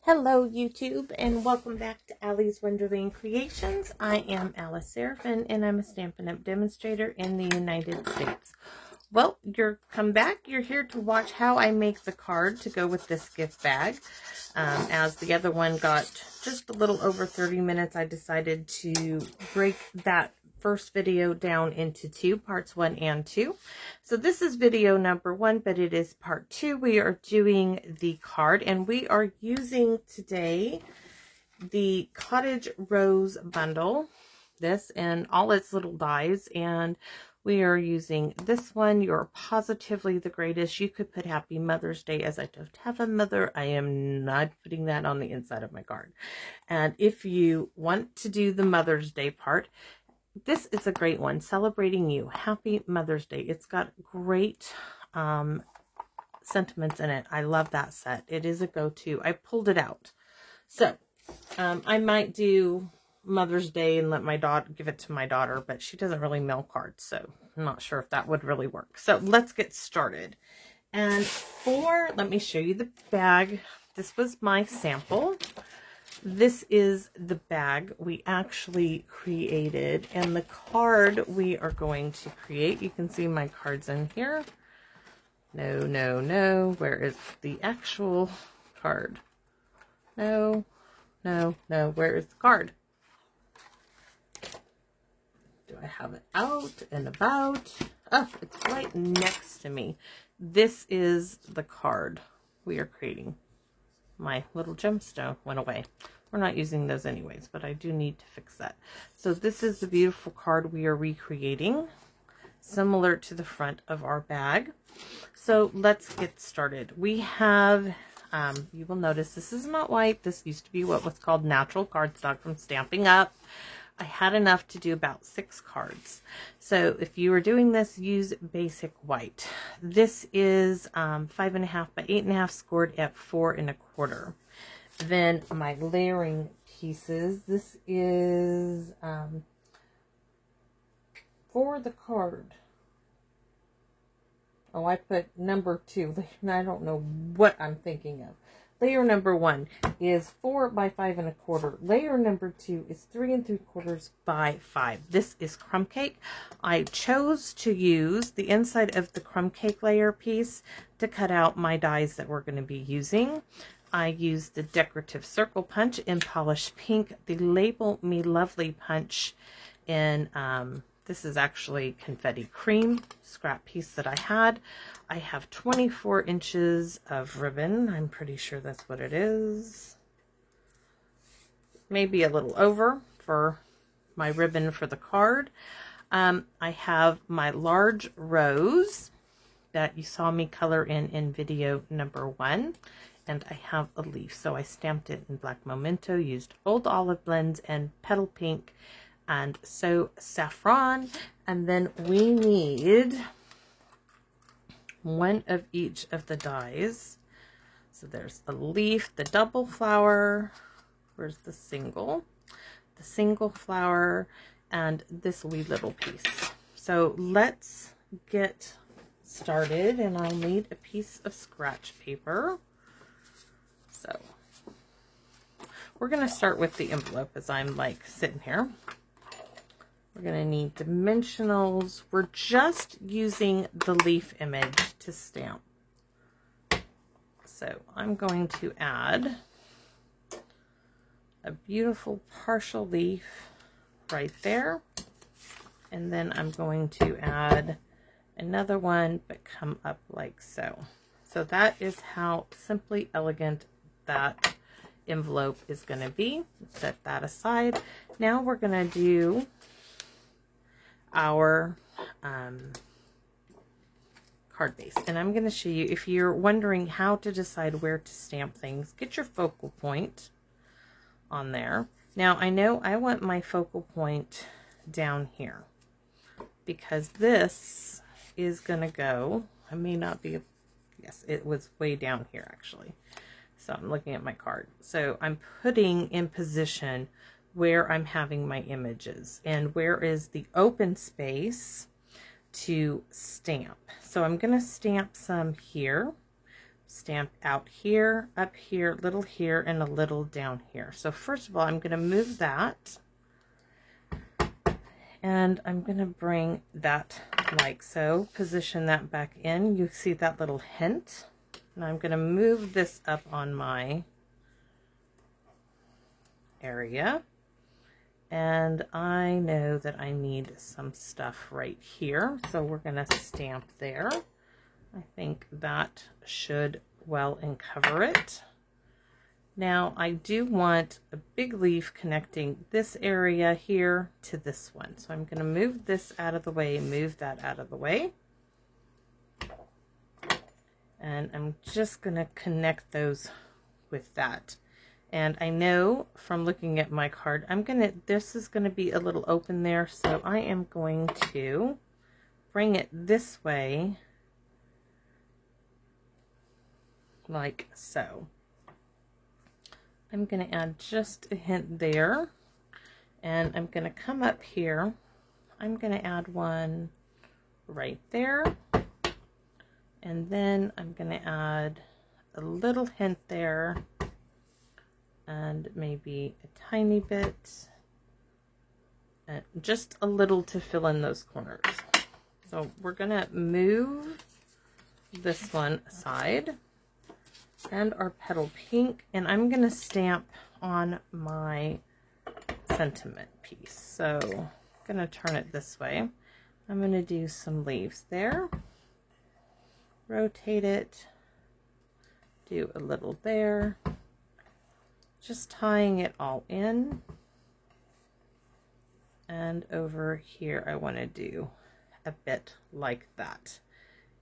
Hello YouTube, and welcome back to Allie's Wonderland Creations. I am Alice Seraphin, and I'm a Stampin' Up! Demonstrator in the United States. Well, you're here to watch how I make the card to go with this gift bag. As the other one got just a little over 30 minutes, I decided to break that first video down into two, parts 1 and 2. So this is video number 1, but it is part 2. We are doing the card, and we are using today the Cottage Rose bundle, this and all its little dies, and we are using this one. You're positively the greatest. You could put Happy Mother's Day, as I don't have a mother. I am not putting that on the inside of my card. And if you want to do the Mother's Day part, this is a great one, celebrating you. Happy Mother's Day. It's got great sentiments in it. I love that set. It is a go-to. I pulled it out. So I might do Mother's Day and let my daughter give it to my daughter, but she doesn't really mail cards, so I'm not sure if that would really work. So let's get started. And let me show you the bag. This was my sample. This is the bag we actually created, and the card we are going to create. You can see my cards in here. No. Where is the actual card? No. Where is the card? Do I have it out and about? Oh, it's right next to me. This is the card we are creating. My little gemstone went away. We're not using those anyways, but I do need to fix that. So this is the beautiful card we are recreating, similar to the front of our bag. So let's get started. We have, you will notice this is not white. This used to be what was called natural cardstock from Stampin' Up! I had enough to do about 6 cards. So if you are doing this, use basic white. This is 5.5 by 8.5 scored at 4 1/4. Then my layering pieces. This is for the card. Oh, I put number 2. I don't know what I'm thinking of. Layer number 1 is 4 by 5 1/4. Layer number 2 is 3 3/4 by 5. This is crumb cake. I chose to use the inside of the crumb cake layer piece to cut out my dies that we're going to be using. I used the decorative circle punch in polished pink, the Label Me Lovely punch in this is actually confetti cream scrap piece that I had. I have 24 inches of ribbon. I'm pretty sure that's what it is. Maybe a little over for my ribbon for the card. I have my large rose that you saw me color in video number 1. And I have a leaf. So I stamped it in black memento, used old olive blends and petal pink, and so saffron. And then we need 1 of each of the dies. So there's a leaf, the double flower, where's the single flower, and this wee little piece. So let's get started, and I'll need a piece of scratch paper. So we're going to start with the envelope as I'm like sitting here. We're going to need dimensionals. We're just using the leaf image to stamp. So I'm going to add a beautiful partial leaf right there. And then I'm going to add another one, but come up like so. So that is how simply elegant that envelope is going to be. Set that aside. Now we're going to do our card base, and I'm going to show you, if you're wondering how to decide where to stamp things, get your focal point on there. Now I know I want my focal point down here because this is going to go, I may not be, yes, it was way down here actually. So I'm looking at my card. So I'm putting in position where I'm having my images and where is the open space to stamp. So I'm going to stamp some here stamp out here, up here, little here, and a little down here. So first of all, I'm going to move that, and I'm going to bring that like so, position that back in. You see that little hint, and I'm going to move this up on my area, and I know that I need some stuff right here, so we're going to stamp there. I think that should well and cover it. Now I do want a big leaf connecting this area here to this one. So I'm going to move this out of the way, move that out of the way. And I'm just going to connect those with that. And I know from looking at my card, this is going to be a little open there. So I am going to bring it this way, like so. I'm going to add just a hint there, and I'm going to come up here. I'm going to add one right there, and then I'm going to add a little hint there, and maybe a tiny bit, and just a little to fill in those corners. So we're going to move this one aside, and our petal pink, and I'm going to stamp on my sentiment piece. So I'm going to turn it this way. I'm going to do some leaves there, rotate it, do a little there, just tying it all in, and over here I want to do a bit like that.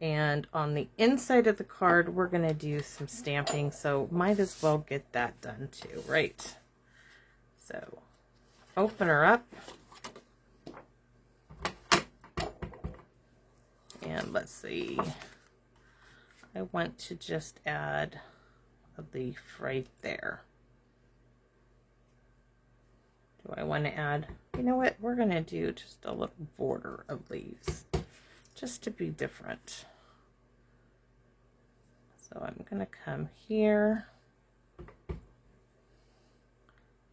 And on the inside of the card, we're going to do some stamping, so might as well get that done too, right? So open her up, and let's see, I want to just add a leaf right there. Do I want to add, you know what, we're going to do just a little border of leaves, just to be different. So I'm going to come here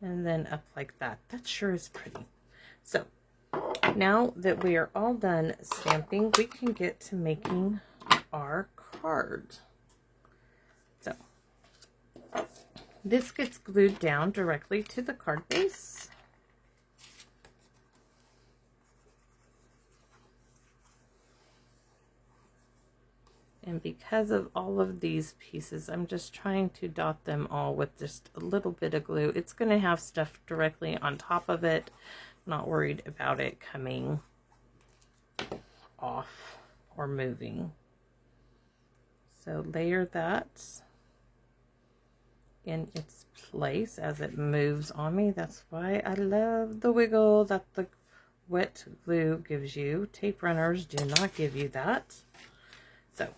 and then up like that. That sure is pretty. So now that we are all done stamping, we can get to making our card. So this gets glued down directly to the card base. And because of all of these pieces, I'm just trying to dot them all with just a little bit of glue. It's going to have stuff directly on top of it. Not worried about it coming off or moving. So layer that in its place as it moves on me. That's why I love the wiggle that the wet glue gives you. Tape runners do not give you that. So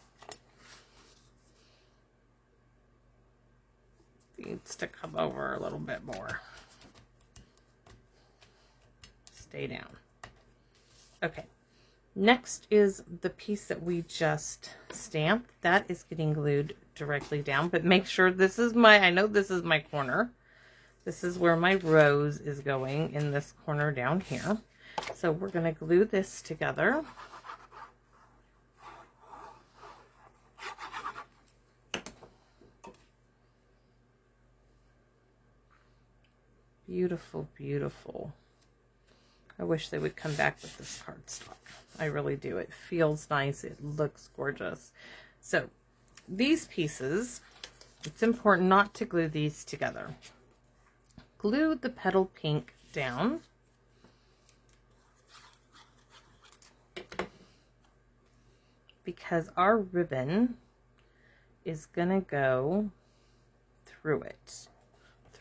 needs to come over a little bit more. Stay down. Okay, next is the piece that we just stamped. That is getting glued directly down, but make sure this is I know this is my corner. This is where my rose is going, in this corner down here. So we're going to glue this together. Beautiful, beautiful. I wish they would come back with this cardstock. I really do. It feels nice. It looks gorgeous. So these pieces, it's important not to glue these together. Glue the petal pink down. Because our ribbon is going to go through it.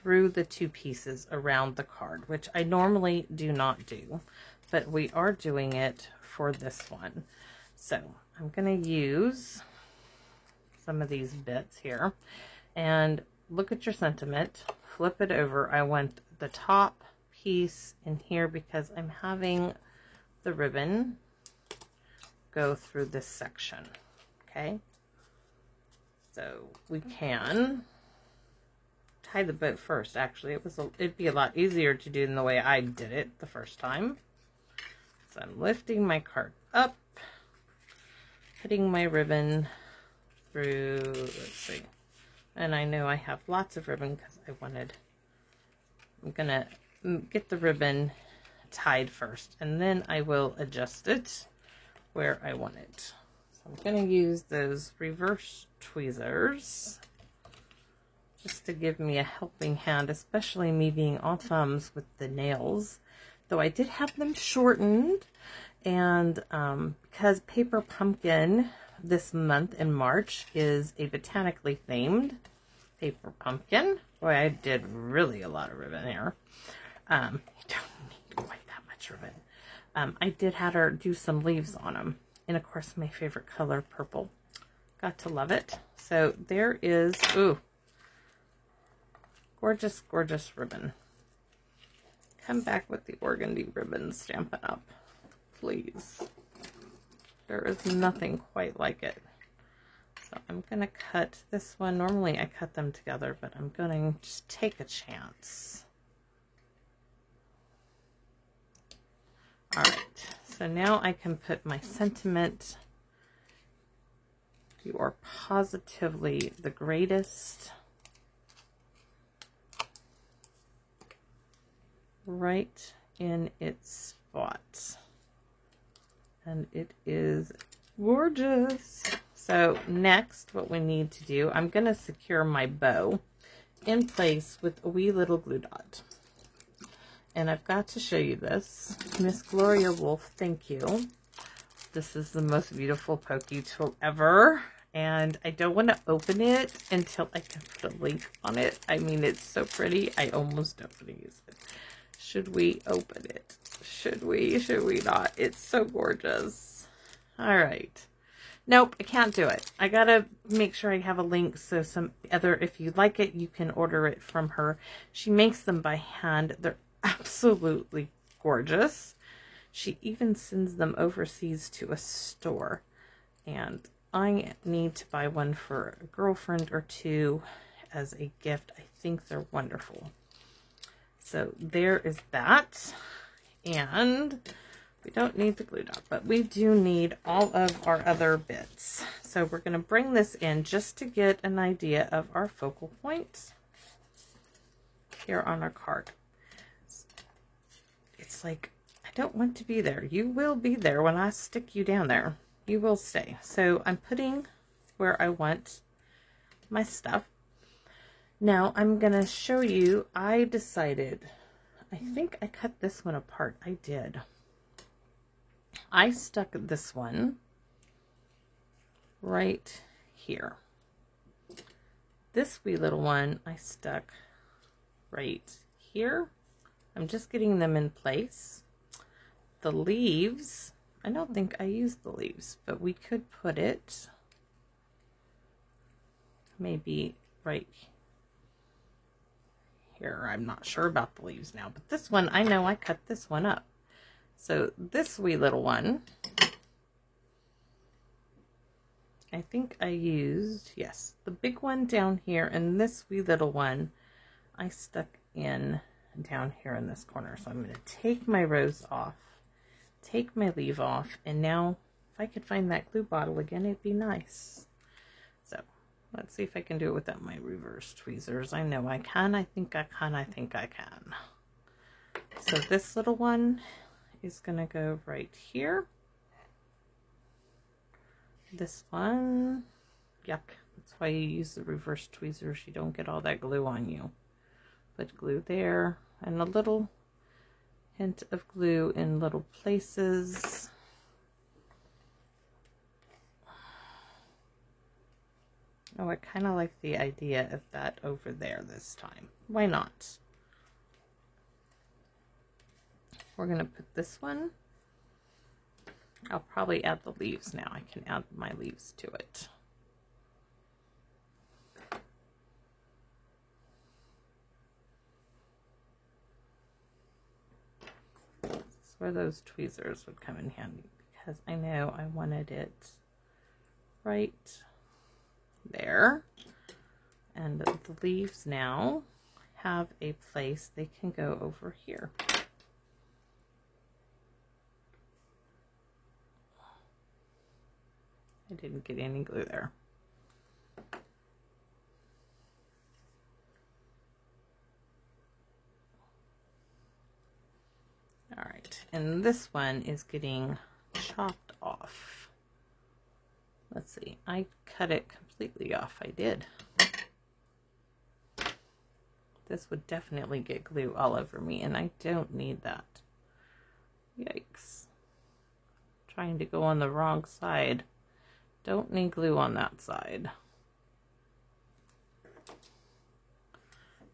Through the two pieces around the card, which I normally do not do, but we are doing it for this one. So I'm going to use some of these bits here, and look at your sentiment, flip it over. I want the top piece in here because I'm having the ribbon go through this section. Okay, So we can tie the bow first. Actually, it'd be a lot easier to do than the way I did it the first time. So I'm lifting my card up, putting my ribbon through, let's see. And I know I have lots of ribbon because I'm gonna get the ribbon tied first, and then I will adjust it where I want it. So I'm gonna use those reverse tweezers just to give me a helping hand, especially me being all thumbs with the nails. Though I did have them shortened, and because Paper Pumpkin this month in March is a botanically themed Paper Pumpkin. Boy, I did really a lot of ribbon here. You don't need quite that much ribbon. I did have her do some leaves on them. And of course, my favorite color, purple. Got to love it. So there is, ooh, gorgeous, gorgeous ribbon. Come back with the organdy ribbon Stampin' Up, please. There is nothing quite like it. So I'm going to cut this one. Normally I cut them together, but I'm going to just take a chance. All right, so now I can put my sentiment, "You are positively the greatest," right in its spot. And it is gorgeous. So next, what we need to do, I'm going to secure my bow in place with a wee little glue dot. And I've got to show you this. Miss Gloria Wolf, thank you. This is the most beautiful pokey tool ever. And I don't want to open it until I can put a link on it. I mean, it's so pretty. I almost don't want to use it. Should we open it? Should we? Should we not? It's so gorgeous. All right. Nope, I can't do it. I gotta make sure I have a link so if you like it, you can order it from her. She makes them by hand. They're absolutely gorgeous. She even sends them overseas to a store. And I need to buy one for a girlfriend or two as a gift. I think they're wonderful. So there is that. And we don't need the glue dot, but we do need all of our other bits. So we're going to bring this in just to get an idea of our focal points here on our card. It's like, I don't want to be there. You will be there when I stick you down there. You will stay. So I'm putting where I want my stuff. Now I'm going to show you, I decided, I think I cut this one apart. I did. I stuck this one right here. This wee little one I stuck right here. I'm just getting them in place. The leaves, I don't think I used the leaves, but we could put it maybe right here. I'm not sure about the leaves now, but this one, I know I cut this one up. So this wee little one, I think I used, yes, the big one down here, and this wee little one I stuck in down here in this corner. So I'm going to take my rose off, take my leaf off, and now if I could find that glue bottle again, it'd be nice. So let's see if I can do it without my reverse tweezers. I know I can, I think I can, I think I can. So this little one is going to go right here. This one, yuck, that's why you use the reverse tweezers. You don't get all that glue on you. Put glue there, and a little hint of glue in little places. Oh, I kind of like the idea of that over there this time. Why not? We're going to put this one. I'll probably add the leaves now. I can add my leaves to it. This is where those tweezers would come in handy, because I know I wanted it right there. And the leaves now have a place they can go over here. I didn't get any glue there. All right, and this one is getting chopped off. Let's see, I cut it completely off. I did. This would definitely get glue all over me, and I don't need that. Yikes. Trying to go on the wrong side. Don't need glue on that side.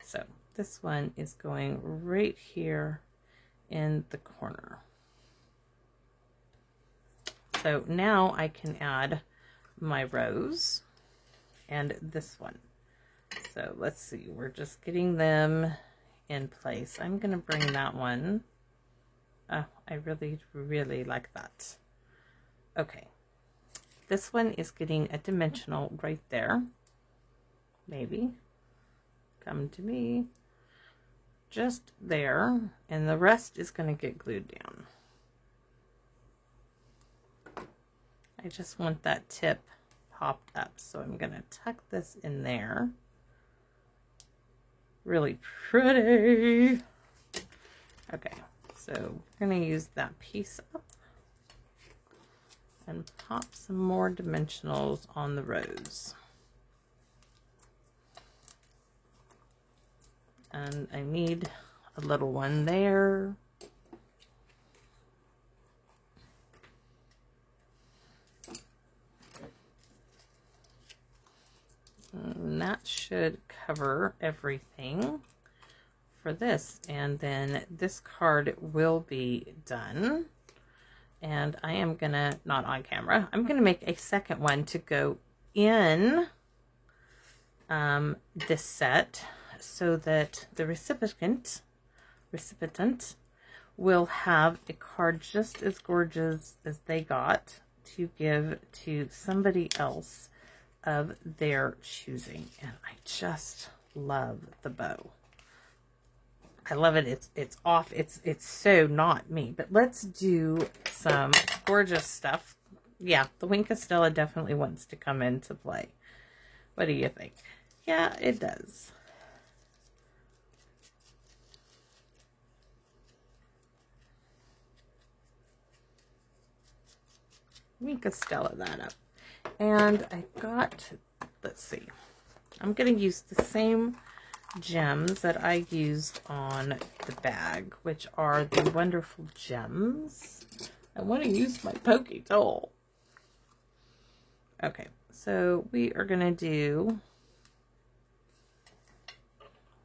So this one is going right here in the corner. So now I can add my rose and this one. So let's see, we're just getting them in place. I'm going to bring that one. Oh, I really, really like that. Okay. This one is getting a dimensional right there. Maybe. Come to me. Just there. And the rest is going to get glued down. I just want that tip popped up. So I'm going to tuck this in there. Really pretty. Okay. So we're going to use that piece up. And pop some more dimensionals on the rose. And I need a little one there. And that should cover everything for this. And then this card will be done. And I am gonna, not on camera, I'm gonna make a second one to go in this set so that the recipient will have a card just as gorgeous as they got to give to somebody else of their choosing. And I just love the bow. I love it. It's off. It's so not me. But let's do some gorgeous stuff. Yeah, the Wink of Stella definitely wants to come into play. What do you think? Yeah, it does. Wink of Stella that up. And I got, let's see. I'm going to use the same gems that I used on the bag, which are the Wonderful Gems. I want to use my pokey tool. Okay, so we are going to do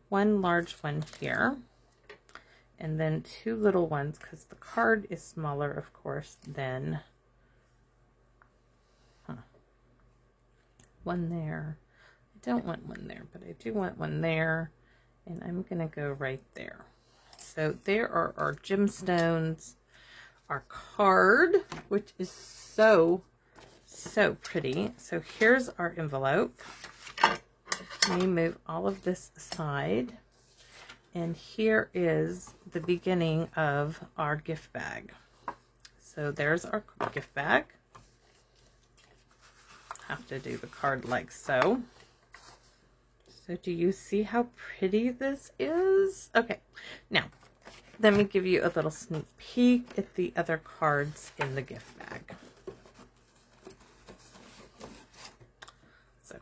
one large one here, and then two little ones, because the card is smaller, of course, than one there. Don't want one there, but I do want one there, and I'm gonna go right there. So there are our gemstones, our card, which is so pretty. So here's our envelope. Let me move all of this aside, and here is the beginning of our gift bag. So there's our gift bag. Have to do the card like so. So do you see how pretty this is? Okay, now let me give you a little sneak peek at the other cards in the gift bag. So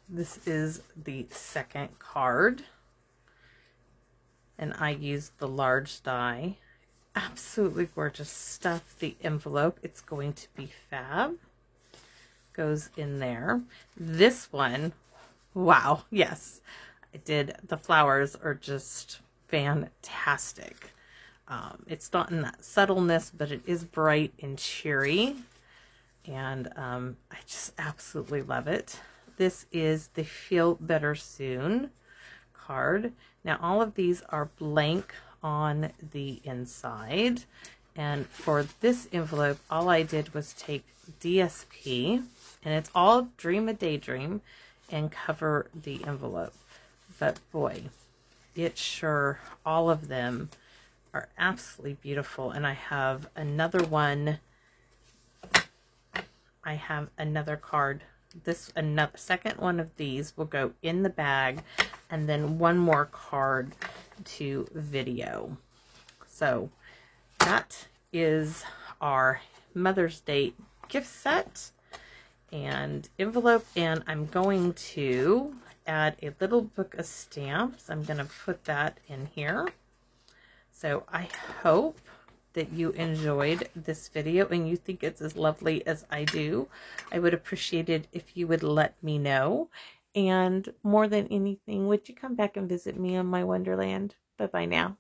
this is the second card, and I used the large die. Absolutely gorgeous stuff. The envelope, it's going to be fab. Goes in there. This one, wow, yes, I did. The flowers are just fantastic. It's not in that subtleness, but it is bright and cheery, and I just absolutely love it. This is the Feel Better Soon card. Now all of these are blank on the inside, And for this envelope, all I did was take DSP, and it's all Dream a Daydream, and cover the envelope. But boy, it sure, all of them are absolutely beautiful. And I have another one. I have another card. Another second one of these will go in the bag, and then one more card to video. So that is our Mother's Day gift set and envelope, and I'm going to add a little book of stamps. I'm going to put that in here. So I hope that you enjoyed this video and you think it's as lovely as I do. I would appreciate it if you would let me know. And more than anything, would you come back and visit me on my Wonderland? Bye-bye now.